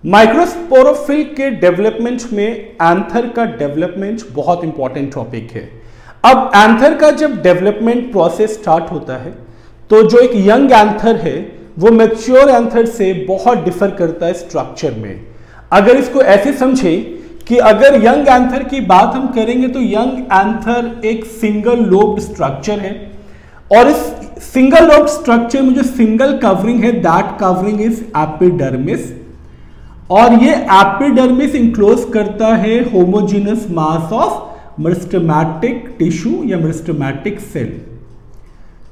Microsporophyll के development में anther का डेवलपमेंट बहुत इंपॉर्टेंट टॉपिक है। अब एंथर का जब डेवलपमेंट प्रोसेस स्टार्ट होता है तो जो एक यंग एंथर है वो मैच्योर एंथर से बहुत डिफर करता है स्ट्रक्चर में। अगर इसको ऐसे समझे कि अगर यंग एंथर की बात हम करेंगे तो यंग एंथर एक सिंगल लोब्ड स्ट्रक्चर है और इस सिंगल लोब्ड स्ट्रक्चर में जो सिंगल कवरिंग है दैट कवरिंग इज एपिडर्मिस और ये एपिडर्मिस इंक्लोज करता है homogeneous mass of meristematic tissue या मेरिस्टेमेटिक सेल।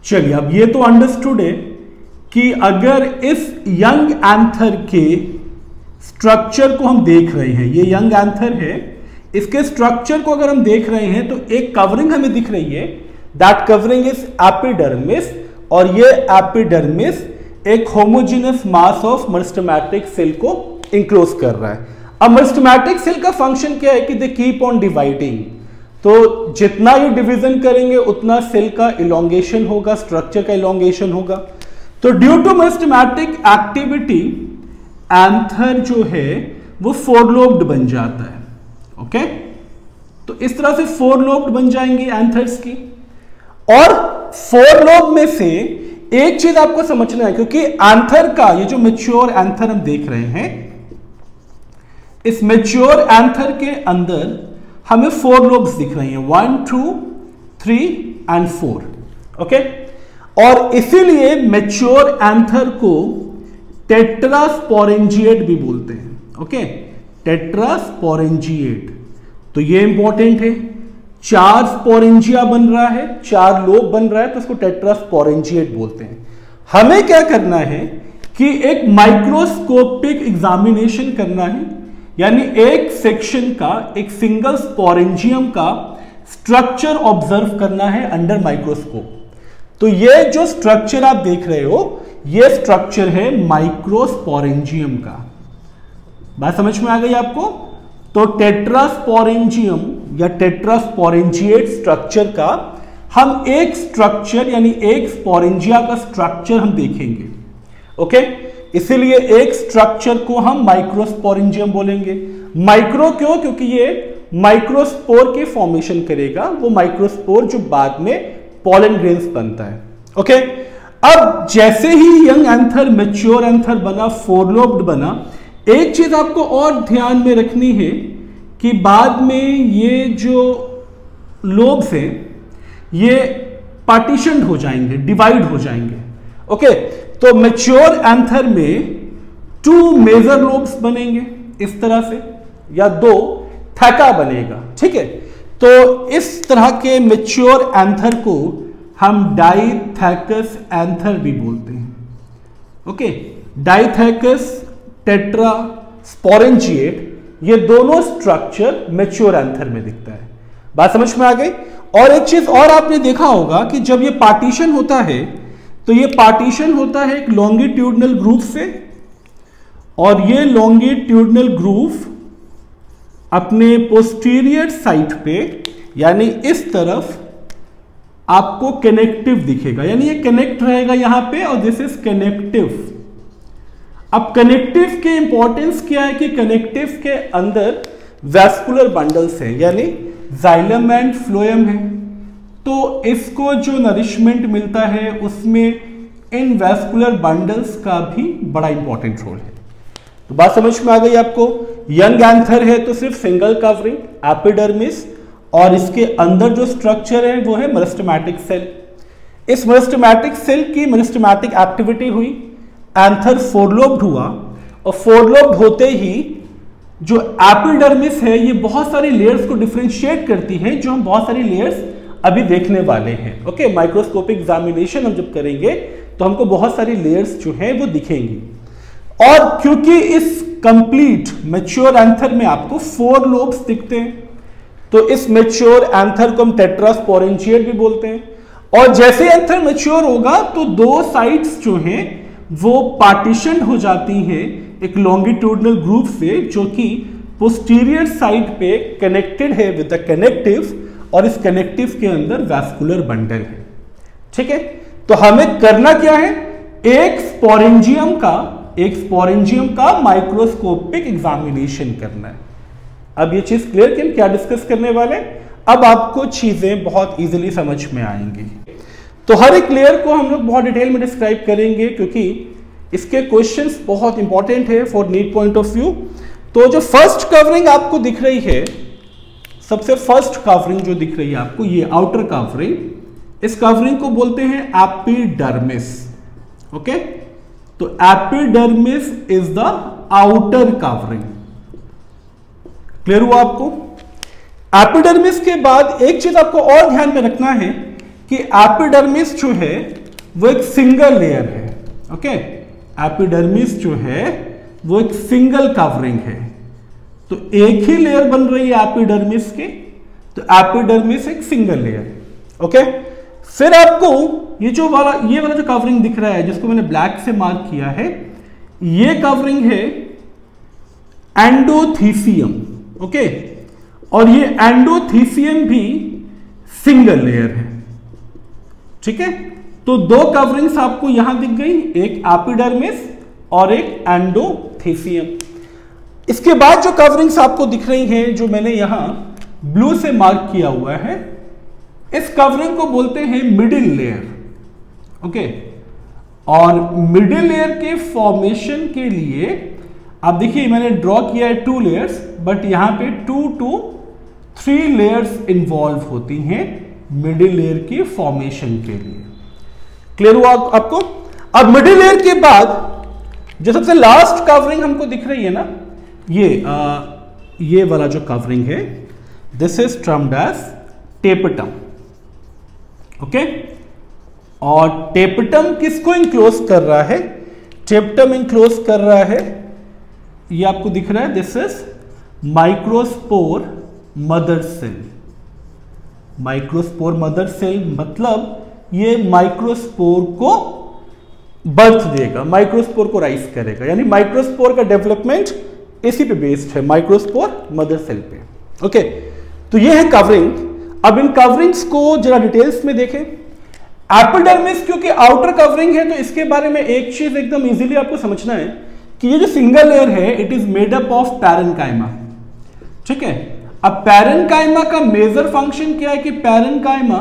चलिए अब ये तो अंडरस्टूड है कि अगर इस यंग एंथर के स्ट्रक्चर को हम देख रहे हैं, ये यंग एंथर है, इसके स्ट्रक्चर को अगर हम देख रहे हैं तो एक कवरिंग हमें दिख रही है, दैट कवरिंग इज एपिडर्मिस और ये एपिडर्मिस एक homogenous mass of meristematic cell को इंक्लोज कर रहा है। अब मेरिस्टेमेटिक सेल का फंक्शन क्या है कि दे कीप ऑन डिवाइडिंग, तो जितना ये डिवीजन करेंगे उतना सेल का इलोंगेशन होगा, स्ट्रक्चर का इलोंगेशन होगा। तो due to meristematic activity anther जो है वो फोर लोब्ड बन जाता है। ओके, तो इस तरह से फोर लोब्ड बन जाएंगे एंथर्स की। और फोर लोब में से एक चीज आपको समझना है, क्योंकि एंथर का ये जो मैच्योर एंथर हम देख रहे हैं, इस मैच्योर एंथर के अंदर हमें फोर लोब्स दिख रही हैं, 1 2 3 एंड 4। ओके, और इसीलिए मैच्योर एंथर को टेट्रास्पोरेंजिएट भी बोलते हैं। ओके, टेट्रास्पोरेंजिएट, तो ये इंपॉर्टेंट है। 4 स्पोरेंजिया बन रहा है, 4 लोब बन रहा है, तो इसको टेट्रास्पोरेंजिएट बोलते हैं। हमें क्या करना है कि एक माइक्रोस्कोपिक एग्जामिनेशन करना है, यानी एक सेक्शन का, एक सिंगल स्पोरेंजियम का स्ट्रक्चर ऑब्जर्व करना है अंडर माइक्रोस्कोप। तो ये जो स्ट्रक्चर आप देख रहे हो ये स्ट्रक्चर है माइक्रोस्पोरेंजियम का। बात समझ में आ गई आपको? तो टेट्रास्पोरेंजियम या टेट्रास्पोरेंजिएट स्ट्रक्चर का हम एक स्ट्रक्चर यानी एक स्पोरेंजिया का स्ट्रक्चर हम देखेंगे। ओके, इसीलिए एक स्ट्रक्चर को हम माइक्रोस्पोरेंजियम बोलेंगे। माइक्रो क्यों? क्योंकि ये माइक्रोस्पोर के फॉर्मेशन करेगा, वो माइक्रोस्पोर जो बाद में पॉलन ग्रेन्स बनता है। ओके, अब जैसे ही यंग एंथर मैच्योर एंथर बना, फोर लोब्ड बना, एक चीज आपको और ध्यान में रखनी है कि बाद में ये जो लोब्स हैं ये पार्टीशन हो जाएंगे, डिवाइड हो जाएंगे। ओके, तो मैच्योर एंथर में 2 मेजर लोब्स बनेंगे इस तरह से, या 2 थैका बनेगा। ठीक है, तो इस तरह के मैच्योर एंथर को हम डाइथैकस एंथर भी बोलते हैं। ओके, डाइथैकस, टेट्रा, स्पोरेंजिएट, ये दोनों स्ट्रक्चर मैच्योर एंथर में दिखता है। बात समझ में आ गई? और एक चीज और आपने देखा होगा कि जब ये पार्टीशन होता है तो ये पार्टीशन होता है एक लॉन्गिट्यूडनल ग्रूव से, और ये लॉन्गिट्यूडनल ग्रूव अपने पोस्टीरियर साइड पे यानी इस तरफ आपको कनेक्टिव दिखेगा, यानी ये कनेक्ट रहेगा यहां पे, और दिस इज कनेक्टिव। अब कनेक्टिव के इंपॉर्टेंस क्या है कि कनेक्टिव के अंदर वैस्कुलर बंडल्स हैं, यानी जाइलम एंड फ्लोएम है, तो इसको जो नरिशमेंट मिलता है उसमें इन वैस्कुलर बंडल्स का भी बड़ा इंपॉर्टेंट रोल है। तो बात समझ में आ गई आपको? यंग एंथर है तो सिर्फ सिंगल कवरिंग एपिडर्मिस, और इसके अंदर जो स्ट्रक्चर है वो है मेरिस्टेमेटिक सेल। इस मेरिस्टेमेटिक सेल की मेरिस्टेमेटिक एक्टिविटी हुई, एंथर फोर लोब्ड हुआ, और फोर लोब्ड होते ही जो एपिडर्मिस है ये बहुत सारी लेयर्स को डिफरेंशिएट करती है, जो हम बहुत सारी लेयर्स अभी देखने वाले हैं। ओके, माइक्रोस्कोपिक एग्जामिनेशन हम जब करेंगे तो हमको बहुत सारी लेयर्स जो हैं वो दिखेंगी। और क्योंकि इस कंप्लीट मैच्योर एंथर में आपको 4 लोब्स दिखते हैं, तो इस मैच्योर एंथर को हम टेट्रास्पोरेंजिएट भी बोलते हैं। और जैसे एंथर मैच्योर होगा तो 2 साइड्स जो हैं वो पार्टीशन हो जाती हैं एक लॉन्गिट्यूडनल ग्रूव से, जो कि पोस्टीरियर साइड पे कनेक्टेड है विद द कनेक्टिव, और इस कनेक्टिव के अंदर वैस्कुलर बंडल है। ठीक है, तो हमें करना क्या है, एक स्पोरेंजियम का एक स्पोरेंजियम का माइक्रोस्कोपिक एग्जामिनेशन करना है। अब ये चीज क्लियर कि हम क्या डिस्कस करने वाले हैं, अब आपको चीजें बहुत इजीली समझ में आएंगी। तो हर एक लेयर को हम लोग बहुत डिटेल में डिस्क्राइब करेंगे क्योंकि इसके क्वेश्चंस बहुत इंपॉर्टेंट है for NEET point of view. तो जो फर्स्ट कवरिंग आपको दिख रही है, सबसे फर्स्ट कवरिंग जो दिख रही है आपको, ये आउटर कवरिंग, इस कवरिंग को बोलते हैं एपिडर्मिस। ओके, तो epidermis is the outer covering. Clear हुआ आपको? एपिडर्मिस के बाद एक चीज आपको और ध्यान में रखना है कि एपिडर्मिस जो है वो एक सिंगल लेयर है। ओके, एपिडर्मिस जो है वो एक सिंगल कवरिंग है, तो एक ही लेयर बन रही है एपिडर्मिस की, तो एपिडर्मिस एक सिंगल लेयर है। ओके, फिर आपको ये वाला जो कवरिंग दिख रहा है जिसको मैंने ब्लैक से मार्क किया है, ये कवरिंग है एंडोथीसियम। ओके, और ये एंडोथीसियम भी सिंगल लेयर है। ठीक है, तो दो कवरिंग्स आपको यहां दिख गई, एक एपिडर्मिस और एक एंडोथीसियम। इसके बाद जो कवरिंग्स आपको दिख रही हैं, जो मैंने यहां ब्लू से मार्क किया हुआ है, इस कवरिंग को बोलते हैं मिडिल लेयर। ओके, और मिडिल लेयर के फॉर्मेशन के लिए आप देखिए मैंने ड्रॉ किया है 2 लेयर्स, बट यहां पे 2 to 3 लेयर्स इन्वॉल्व होती हैं मिडिल लेयर की फॉर्मेशन के लिए। क्लियर हुआ आपको? अब मिडिल लेयर के बाद जो सबसे लास्ट कवरिंग हमको दिख रही है ना, ये वाला जो कवरिंग है, this is termed as tapetum. Okay, और टेपटम किसको इंक्लोज कर रहा है? टेपटम इंक्लोज कर रहा है, ये आपको दिख रहा है, this is microspore mother cell. Microspore mother cell मतलब ये माइक्रोस्पोर को बर्थ देगा, माइक्रोस्पोर को राइज करेगा, यानी माइक्रोस्पोर का डेवलपमेंट इसी पे बेस्ड है, माइक्रोस्पोर मदर सेल पे। ओके, तो ये है कवरिंग। अब इन कवरिंग्स को जरा डिटेल्स में देखें। एपिडर्मिस क्योंकि आउटर कवरिंग है, तो इसके बारे में एक चीज एकदम इजीली आपको समझना है कि ये जो सिंगल लेयर है, it is made up of parenchyma. ठीक है, अब पैरेन्काइमा का मेजर फंक्शन क्या है कि पैरेन्काइमा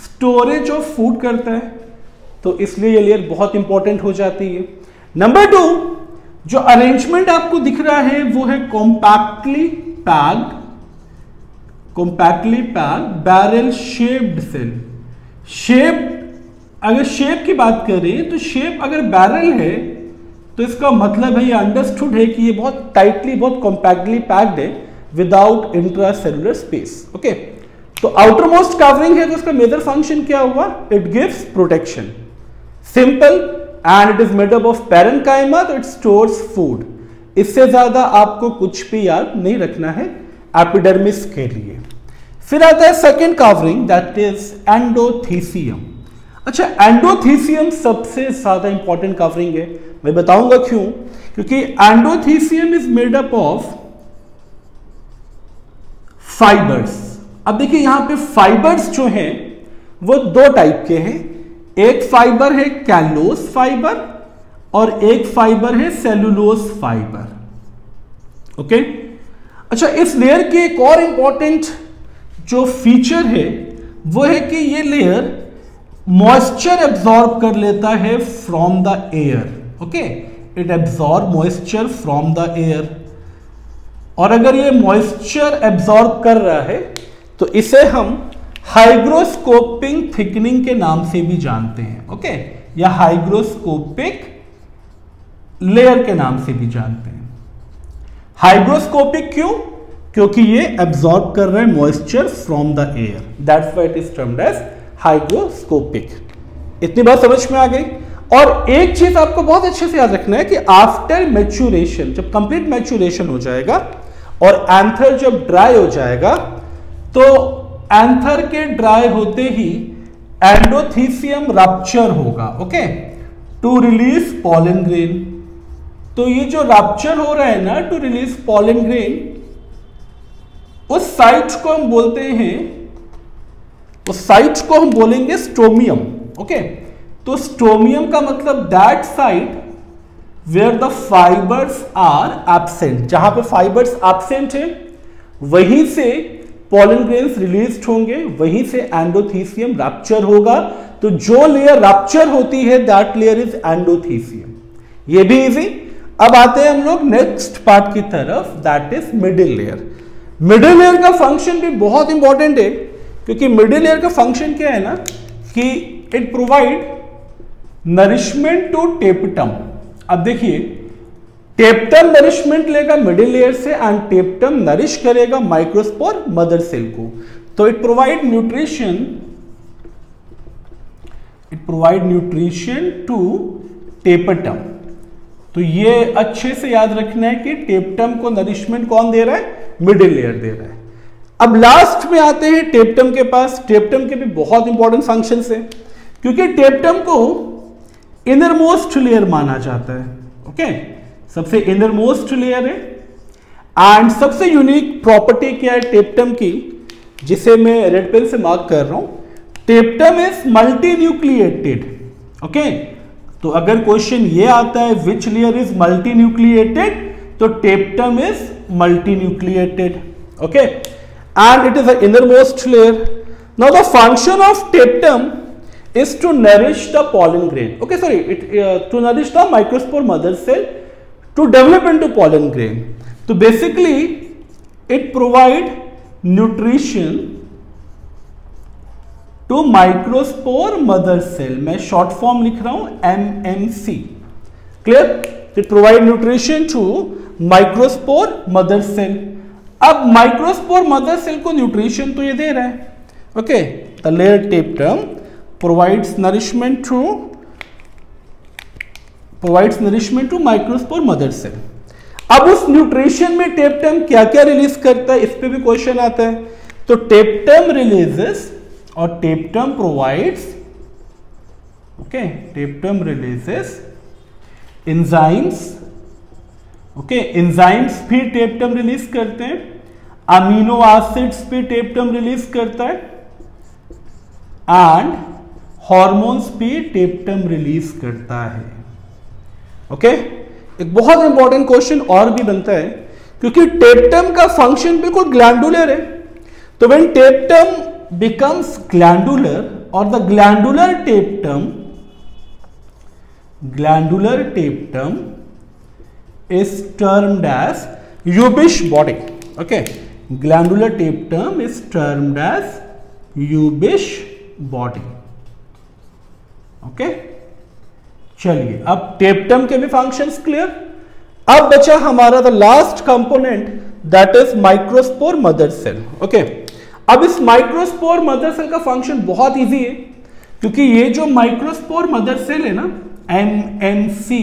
स्टोरेज ऑफ फूड करता है, तो इसलिए ये लेयर बहुत इंपॉर्टेंट हो जाती है। नंबर 2, जो अरेंजमेंट आपको दिख रहा है वो है compactly packed barrel shaped cell. अगर शेप की बात करें तो शेप अगर बैरल है तो इसका मतलब है, ये अंडरस्टूड है कि ये बहुत टाइटली, बहुत कॉम्पैक्टली पैक्ड है विदाउट इंट्रासेलुलर स्पेस। ओके, तो आउटर मोस्ट कवरिंग है, तो इसका मेजर फंक्शन क्या हुआ? It gives protection, simple, and it is made up of parenchyma, तो इट स्टोर्स फूड। इससे ज्यादा आपको कुछ भी याद नहीं रखना है एपिडर्मिस के लिए। फिर आता है second covering, that is endothecium. अच्छा, एंडोथीसियम सबसे ज्यादा इंपॉर्टेंट कवरिंग है, मैं बताऊंगा क्यों। क्योंकि endothecium is made up of fibres. अब देखिए यहां पे फाइबर्स जो हैं वो 2 टाइप के हैं, एक फाइबर है कैलोस फाइबर और एक फाइबर है सेलुलोज फाइबर। ओके, अच्छा, इस लेयर की एक और इंपॉर्टेंट जो फीचर है वो है कि ये लेयर मॉइस्चर एब्जॉर्ब कर लेता है from the air. Okay, it absorb moisture from the air, और अगर ये मॉइस्चर एब्जॉर्ब कर रहा है तो इसे हम हाइग्रोस्कोपिक थिकनिंग के नाम से भी जानते हैं। ओके, या हाइग्रोस्कोपिक लेयर के नाम से भी जानते हैं। हाइग्रोस्कोपिक क्यों? क्योंकि ये एब्जॉर्ब कर रहा है moisture from the air, that's why it is termed as hygroscopic. इतनी बात समझ में आ गई। और एक चीज आपको बहुत अच्छे से याद रखना है कि आफ्टर मैच्योरेशन, जब कंप्लीट मैच्योरेशन हो जाएगा और एंथर जब ड्राई हो जाएगा, तो एंथर के ड्राई होते ही एंडोथीसियम रप्चर होगा। Okay, to release pollen grain. तो ये जो रप्चर हो रहा है ना, टू रिलीज पॉलन ग्रेन, उस साइट को हम बोलते हैं, उस साइट को हम बोलेंगे स्टोमियम। ओके, तो स्टोमियम का मतलब that site where the fibres are absent, जहां पे फाइबर्स एब्सेंट है वहीं से पॉलन ग्रेन्स रिलीज होंगे, वहीं से एंडोथीसियम रैप्चर होगा। तो जो लेयर रैप्चर होती है दैट लेयर इज एंडोथीसियम। ये भी इजी। अब आते हैं हम लोग नेक्स्ट पार्ट की तरफ, that is middle layer. Middle layer का फंक्शन भी बहुत इंपॉर्टेंट है, क्योंकि मिडिल लेयर का फंक्शन क्या है ना कि it provide nourishment to tapetum. अब देखिए, टेपटम नरिशमेंट लेगा मिडिल लेयर से एंड टेपटम नरिश करेगा माइक्रोस्पोर मदर सेल को। तो it provide nutrition to tapetum. तो ये अच्छे से याद रखना है कि टेपटम को नरिशमेंट कौन दे रहा है, मिडिल लेयर दे रहा है। अब लास्ट में आते हैं टेपटम के पास। टेपटम के भी बहुत इंपॉर्टेंट फंक्शंस हैं, क्योंकि टेपटम को इनर मोस्ट लेयर माना जाता है। ओके, सबसे इनर मोस्ट लेयर है। एंड सबसे यूनिक प्रॉपर्टी क्या है टेपटम की, जिसे मैं रेड पेन से मार्क कर रहा हूं, tapetum is multinucleated. Okay, तो अगर क्वेश्चन ये आता है which layer is multinucleated, तो tapetum is multinucleated. Okay, and it is the innermost layer. Now the function of tapetum is to nourish the pollen grain. Okay, sorry, to nourish the microspore mother cell to develop into pollen grain. So basically it provide nutrition to microspore mother cell. मैं short form लिख रहा हूं MMC. Clear? It provide nutrition to microspore mother cell. अब microspore mother cell को nutrition तो ये दे रहा है. Okay, the layer tapetum provides nourishment to microspore mother cell. अब उस न्यूट्रिशन में टेपटम क्या क्या रिलीज करता है, इस पे भी क्वेश्चन आता है। तो टेपटम रिलीजेस और tapetum provides, okay, tapetum releases enzymes. Okay, enzymes भी टेपटम रिलीज करते हैं, अमीनो एसिड्स भी टेपटम रिलीज करता है, एंड हॉर्मोन्स भी टेपटम रिलीज करता है। ओके, एक बहुत इंपॉर्टेंट क्वेश्चन और भी बनता है, क्योंकि टेपटम का फंक्शन बिल्कुल ग्लैंडुलर है। तो व्हेन टेपटम बिकम्स ग्लैंडुलर और the glandular tapetum is termed as Ubisch body. Okay, glandular tapetum is termed as Ubisch body. Okay, चलिए अब टेपटम के भी फंक्शंस क्लियर। अब बचा हमारा the last component, that is microspore mother cell. Okay, अब इस माइक्रोस्पोर मदर सेल का फंक्शन बहुत इजी है, क्योंकि ये जो माइक्रोस्पोर मदर सेल है ना MMC,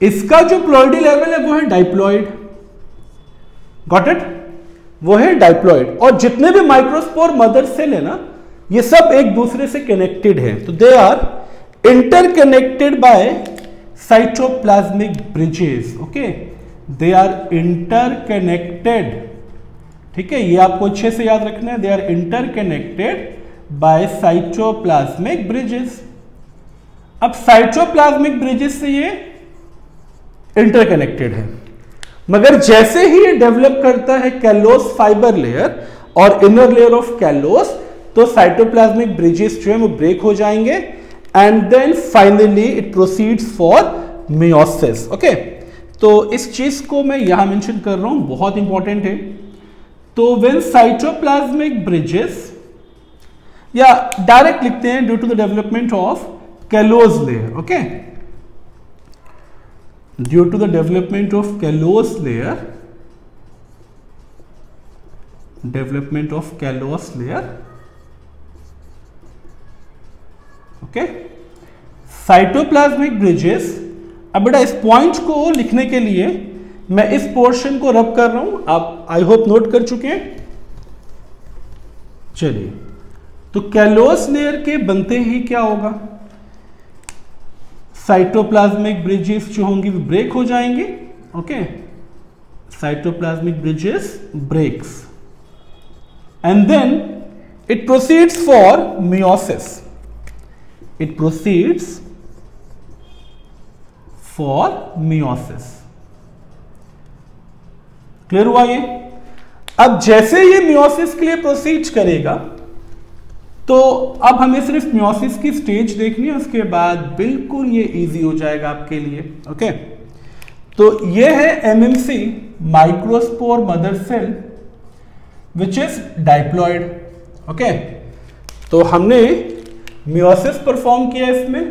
इसका जो प्लॉइडी लेवल है वो है डाइप्लॉइड। Got it? वो है डाइप्लॉइड। और जितने भी माइक्रोस्पोर मदर सेल है ना, ये सब एक दूसरे से कनेक्टेड है। तो they are interconnected by cytoplasmic bridges. Okay, they are interconnected. ठीक है, ये आपको अच्छे से याद रखना है। They are interconnected by cytoplasmic bridges. अब साइटोप्लाज्मिक ब्रिजेस से ये इंटरकनेक्टेड है, मगर जैसे ही ये डेवलप करता है कैलोस फाइबर लेयर और इनर लेयर ऑफ कैलोस, तो साइटोप्लाज्मिक ब्रिजेस जो है वो ब्रेक हो जाएंगे and then finally it proceeds for meiosis. Okay, तो इस चीज को मैं यहां मेंशन कर रहा हूं, बहुत इंपॉर्टेंट है। तो व्हेन साइटोप्लाज्मिक ब्रिजेस, या डायरेक्ट लिखते हैं due to the development of callose layer. Okay, due to the development of callose layer, okay, cytoplasmic bridges. अब बेटा इस पॉइंट को लिखने के लिए मैं इस पोर्शन को रब कर रहा हूं, आप आई होप नोट कर चुके हैं। चलिए, तो कैलोस लेयर के बनते ही क्या होगा, साइटोप्लाज्मिक ब्रिजेस जो होंगी वो ब्रेक हो जाएंगे। Okay, cytoplasmic bridges breaks and then it proceeds for meiosis. It proceeds for meiosis. Clear हुआ ये? अब जैसे ये मियोसिस के लिए प्रोसीड करेगा तो अब हमें सिर्फ मियोसिस की स्टेज देखनी है, उसके बाद बिल्कुल ये इजी हो जाएगा आपके लिए। ओके, तो ये है MMC, microspore mother cell which is diploid. Okay, तो हमने मियोसिस परफॉर्म किया इसमें,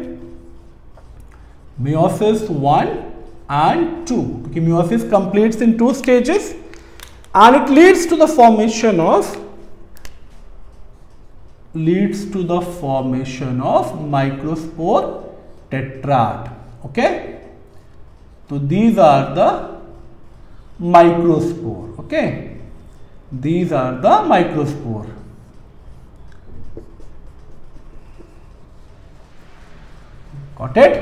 मियोसिस 1 and 2, क्योंकि meiosis completes in 2 stages and it leads to the formation of microspore tetrad. Okay, so these are the microspore. Okay, these are the microspore. Got it?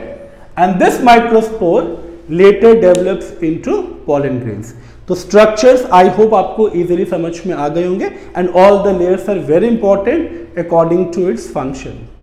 And this microspore later develops into pollen grains. तो structures I hope आपको easily समझ में आ गए होंगे, and all the layers are very important according to its function.